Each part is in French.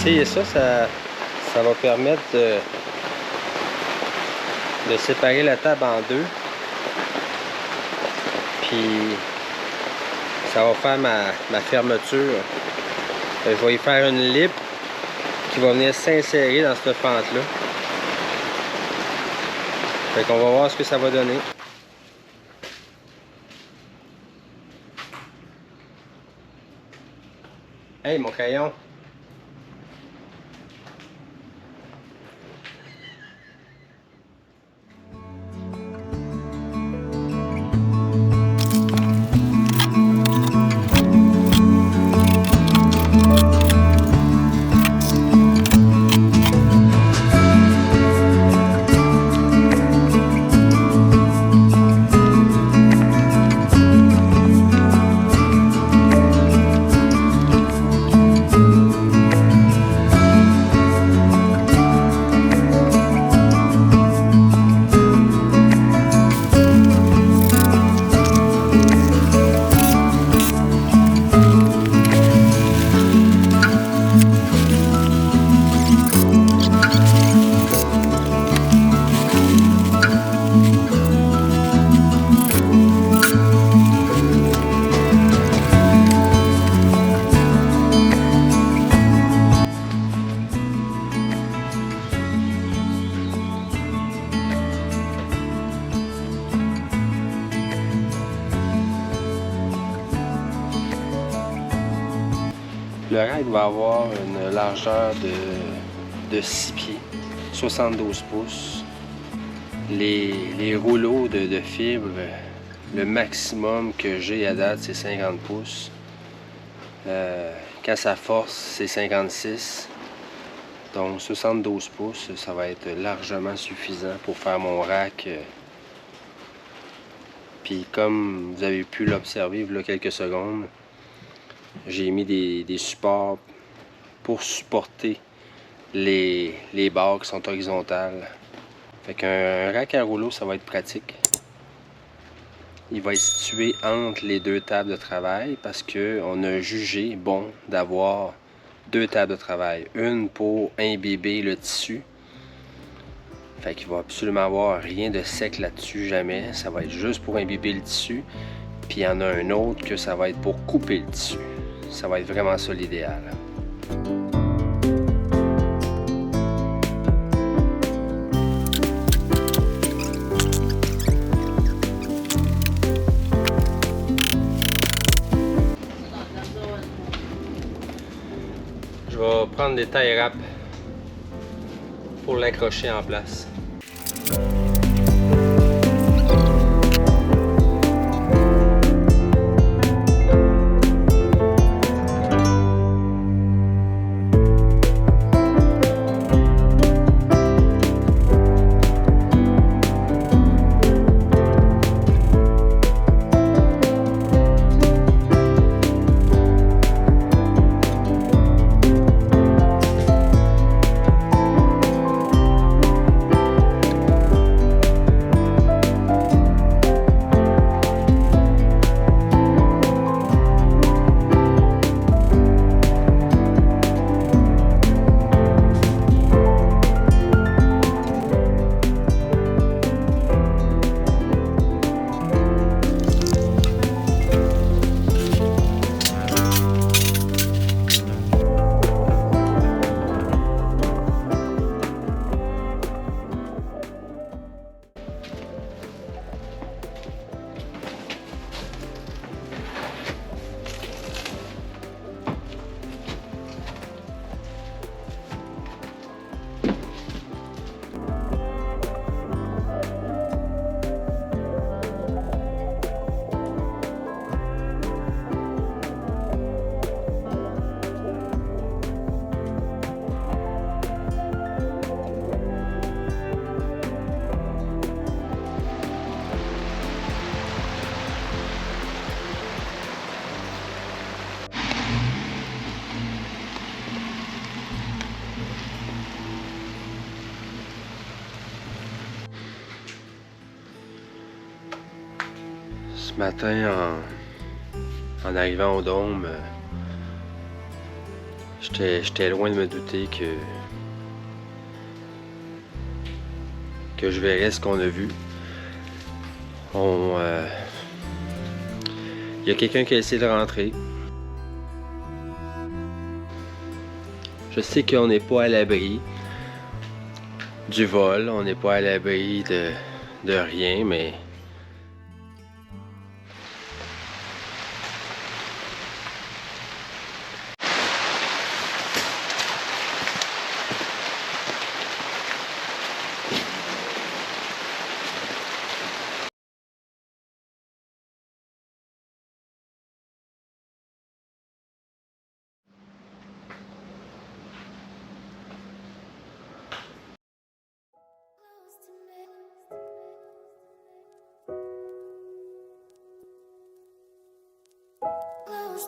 essayé ça, ça va permettre de séparer la table en deux. Puis ça va faire ma fermeture. Je vais y faire une lip qui va venir s'insérer dans cette fente-là. Fait qu'on va voir ce que ça va donner. Hey, mon crayon! Le rack va avoir une largeur de 6 pieds, 72 pouces. Les rouleaux de fibres, le maximum que j'ai à date, c'est 50 pouces. Quand ça force, c'est 56. Donc 72 pouces, ça va être largement suffisant pour faire mon rack. Puis comme vous avez pu l'observer il y a quelques secondes, j'ai mis des supports pour supporter les barres qui sont horizontales. Fait qu'un rack à rouleau, ça va être pratique. Il va être situé entre les deux tables de travail parce qu'on a jugé bon d'avoir deux tables de travail. Une pour imbiber le tissu. Fait qu'il va absolument avoir rien de sec là-dessus, jamais. Ça va être juste pour imbiber le tissu. Puis il y en a un autre que ça va être pour couper le tissu. Ça va être vraiment ça l'idéal. Je vais prendre des tie wraps pour l'accrocher en place. Ce matin, en arrivant au dôme, je J'étais loin de me douter que je verrais ce qu'on a vu. Il y a quelqu'un qui a essayé de rentrer. Je sais qu'on n'est pas à l'abri du vol, on n'est pas à l'abri de rien, mais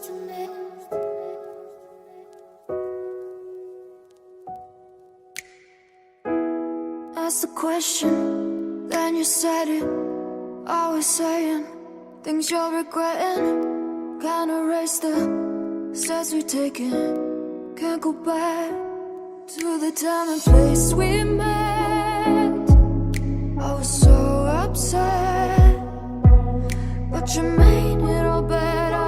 To me. Ask the question, then you said it. Always saying things you're regretting. Can't erase the steps we've taken. Can't go back to the time and place we met. I was so upset, but you made it all better.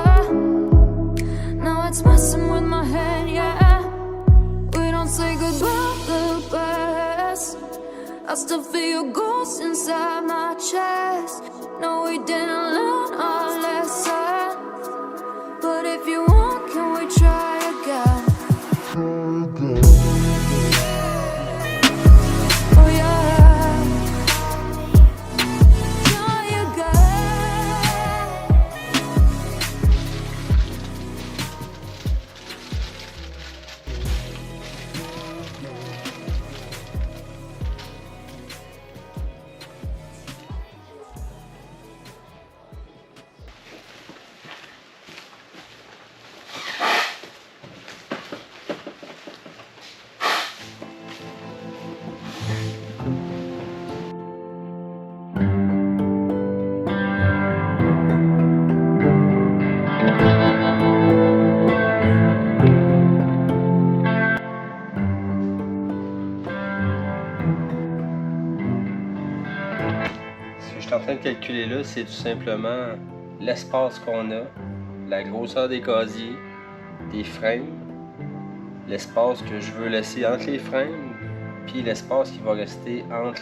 Now it's messing with my head, yeah. We don't say goodbye the best. I still feel your ghost inside my chest. No, we didn't learn our lesson, but if you want, can we try again? Oh yeah, try again. Ce que je suis en train de calculer là, c'est tout simplement l'espace qu'on a, la grosseur des casiers, des frames, l'espace que je veux laisser entre les frames, puis l'espace qui va rester entre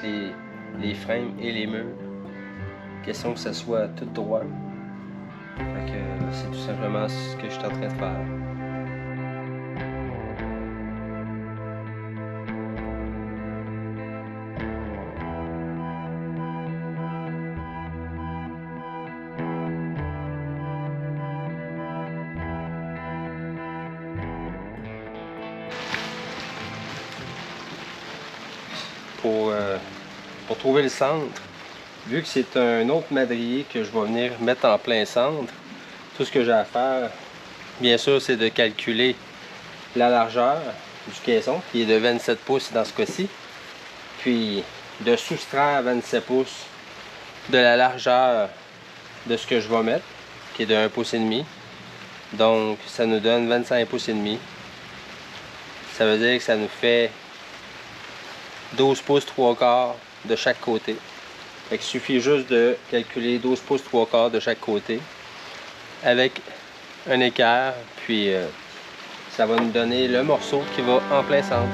les frames et les murs. Question que ce soit tout droit. Fait que c'est tout simplement ce que je suis en train de faire. Pour trouver le centre, vu que c'est un autre madrier que je vais venir mettre en plein centre, tout ce que j'ai à faire, bien sûr, c'est de calculer la largeur du caisson, qui est de 27 pouces dans ce cas-ci, puis de soustraire 27 pouces de la largeur de ce que je vais mettre, qui est de 1,5 pouce. Donc, ça nous donne 25 pouces et demi. Ça veut dire que ça nous fait 12 pouces 3 quarts de chaque côté. Fait qu'il suffit juste de calculer 12 pouces 3 quarts de chaque côté avec un équerre, puis ça va nous donner le morceau qui va en plein centre.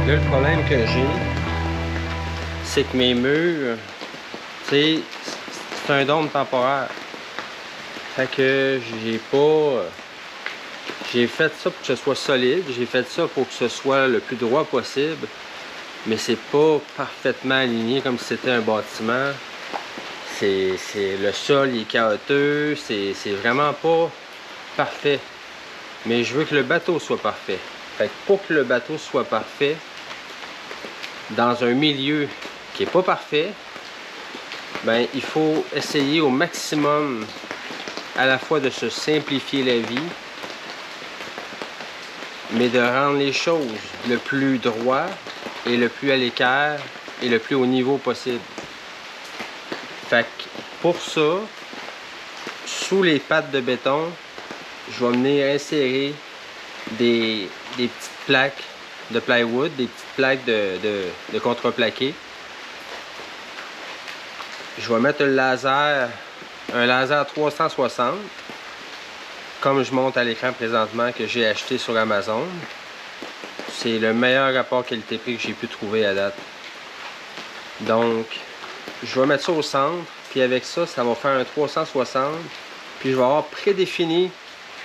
Là, le problème que j'ai, c'est que mes murs, tu sais, c'est un dôme temporaire. Fait que j'ai fait ça pour que ce soit solide, j'ai fait ça pour que ce soit le plus droit possible, mais c'est pas parfaitement aligné comme si c'était un bâtiment. Le sol il est chaotique, c'est vraiment pas parfait. Mais je veux que le bateau soit parfait. Fait que pour que le bateau soit parfait, dans un milieu qui est pas parfait, ben il faut essayer au maximum à la fois de se simplifier la vie, mais de rendre les choses le plus droit et le plus à l'équerre et le plus haut niveau possible. Fait que pour ça, sous les pattes de béton, je vais venir insérer des petites plaques de plywood, des petites plaques de contreplaqué. Je vais mettre un laser 360, comme je montre à l'écran présentement, que j'ai acheté sur Amazon. C'est le meilleur rapport qualité-prix que j'ai pu trouver à date. Donc, je vais mettre ça au centre, puis avec ça, ça va faire un 360. Puis je vais avoir prédéfini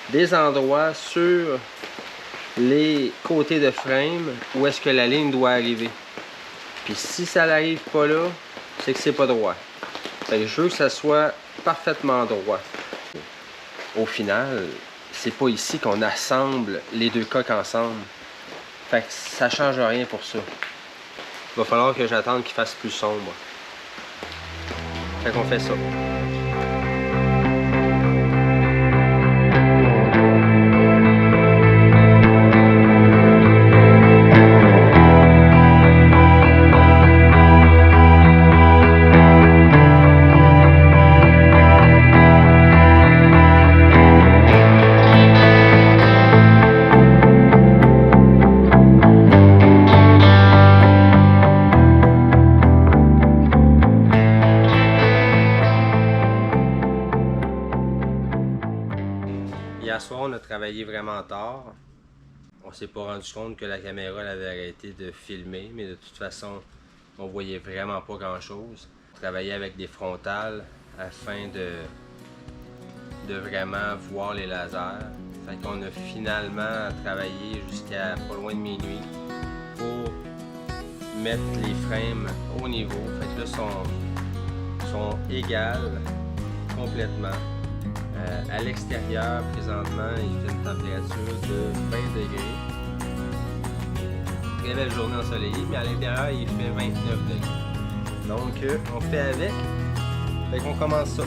des endroits sur les côtés de frame où est-ce que la ligne doit arriver. Puis si ça n'arrive pas là, c'est que c'est pas droit. Fait que je veux que ça soit parfaitement droit. Au final, c'est pas ici qu'on assemble les deux coques ensemble. Fait que ça change rien pour ça. Il va falloir que j'attende qu'il fasse plus sombre. Fait qu'on fait ça. Hier soir, on a travaillé vraiment tard. On s'est pas rendu compte que la caméra elle avait arrêté de filmer, mais de toute façon, on voyait vraiment pas grand-chose. On travaillait avec des frontales afin de vraiment voir les lasers. Fait qu'on a finalement travaillé jusqu'à pas loin de minuit pour mettre les frames au niveau. Fait que là, sont égales complètement. À l'extérieur, présentement, il fait une température de 20 degrés. Très belle journée ensoleillée, mais à l'intérieur, il fait 29 degrés. Donc, on fait avec. Fait qu'on commence ça.